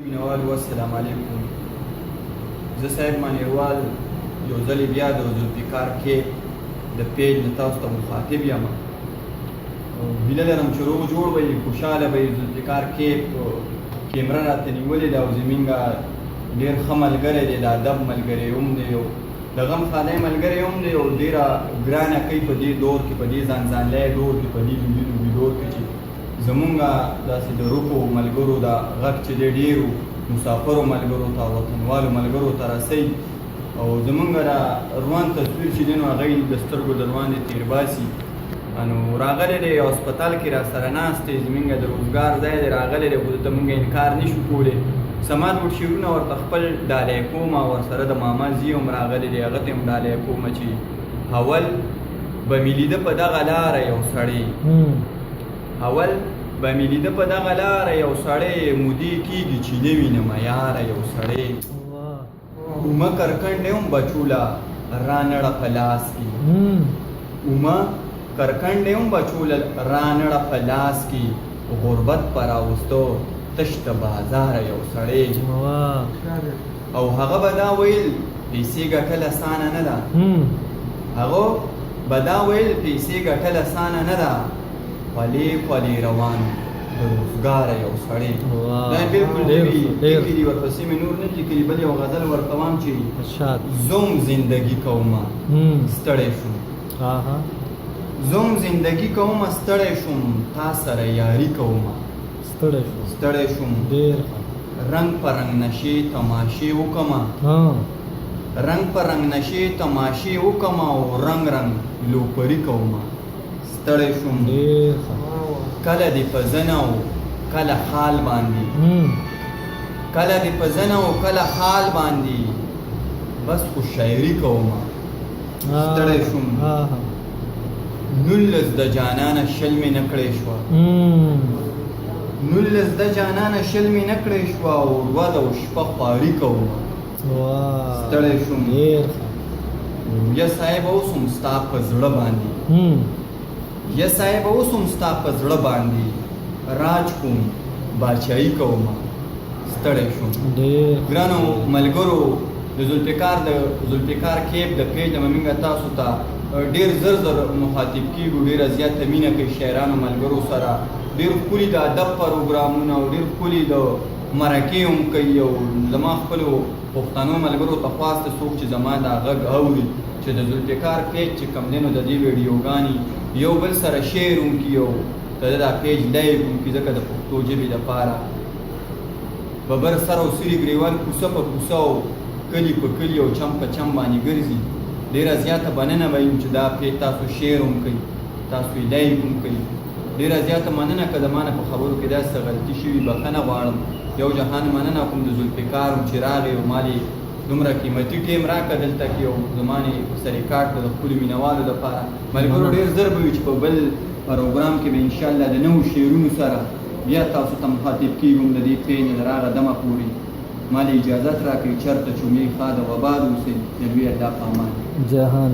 مینوال والسلام علیکم. زه صاحب مانیروال یو ځل بیا د ذوالفقار کې د پیج د تاسو ته مخاطب یم. هیله لرم چې روغ جوړ به یې، خوشحاله به یې. ذوالفقار کې کیمره راته نیولې ده او زمونږ ډېر ښه ملګری دی، د ادب ملګری هم دی، او د غم خالی ملګری هم دی، او ډېره ګرانه کوي په دې دور کې، په دې ځانځانلی دور کې، په دې لوبي لوبي دور کې چې زمونږ داسې د روحو ملګرو دا غږ چې دی ډېرو مسافرو ملګرو ته، وطنوالو ملګرو ته رسوي، او زمونږ دا روان تصویر چې دی نو هغه یې د سترګو د روانې تېر باسي. نو راغلی دی یو هسپتال کې را سره ناست دی، زمونږ د روزګار ځای دی، راغلی دی، خو دته مونږ انکار نه شو کولی. سماد وټ شعرونه ورته خپل ډالۍ کومه، ورسره د ماما زوی هم راغلی دی، هغه ته هم ډالۍ کومه چې اول به مې لیده په دغه لاره یو سړی، اول به مې لیده په دغه لاره یو سړی، مودې کېږي چې نه وینمه یاره یو سړی. اومه کرکنډې هم بچوله رانړه په لاس کې، اومه کرکنډې هم بچوله رانړه په لاس کې، غربت په راوستو تش د بازاره یو سړی. او هغه به دا ویل پیسې ګټل اسانه نه ده، هغه به دا ویل پیسې ګټل اسانه نه ده، خولې خولې روان د روزګاره یو سړی. دا بلکل لیکلي ورپسې مې نور نه لیکلي، بل یو غزل ورکوم چې زوم زندګي کومه ستړی شوم، زوم زندګي کومه ستړی شوم، تا سره یاري کومه ستړی شوم، رنگ په رنگ نشې تماشې وکمه، رنگ په رنگ نشې تماشې وکمه، او رنگ رنگ لوپري کومه ستړی شوم. کله دې په زنه او کله حال باندې، کله دې په زنه او کله حال باندې، بس خو شاعري کومه ستړی شوم. 19 د جانانه شل مې نه کړې شوه، 19 د جانانه شل مې نه کړې شوه، او ورځ او شپه خواري کومه ستړی شوم. یا صاحب اوس هم ستا په زړه باندې، یا صاحب اوس هم ستا په زړه باندې، راج کوم باچایي کومه ستړی شوم. ګرانو ملګرو، د ذوالفقار کیپ د پیج نه موږ تاسو ته ډېر زر زر مخاطب کېږو، ډېره زیاته مینه کوي شاعرانو ملګرو سره، ډېر ښکلي د ادب پروګرامونه او ډېر ښکلي د مرکې هم کوي. او زما خپلو پښتنو ملګرو ته خواست دی څوک چې زما دا غږ اوري چې د ذوالفقار پیج چې کوم دی نو د دې ویډیوګانې یو بل سره شیر هم کړي، او د دا پیج لایک هم کړي، ځکه د پښتو ژبې دپاره ببر سر او سري ګریوان کوڅه په کوڅه او کلي په کلي او چم په چم باندې ګرځي. ډېره زیاته مننه به یم چې دا پیج تاسو شیر هم کوئ، تاسو یې لایک هم کوئ. ډېره زیاته مننه که د ما نه په خبرو کې داسې څه غلطي شوي، بښنه غواړم. یو جهان مننه کوم د ذوالفقار چې راغی او ما یې دومره قیمتي ټیم راکړه دلته کې، او زما یې سره ریکارډ کړه د خپلو مینوالو دپاره. ملګرو ډېر زر به وي چې په بل پروګرام کې به انشاءالله د نوو شعرونو سره بیا تاسو ته مخاطب کېږم د دې پیج نه تر هغه دمه پورې. ما له اجازت راکړئ چېرته چې مې ښاد او آباد اوسئ. د لوی الله په امان. جهان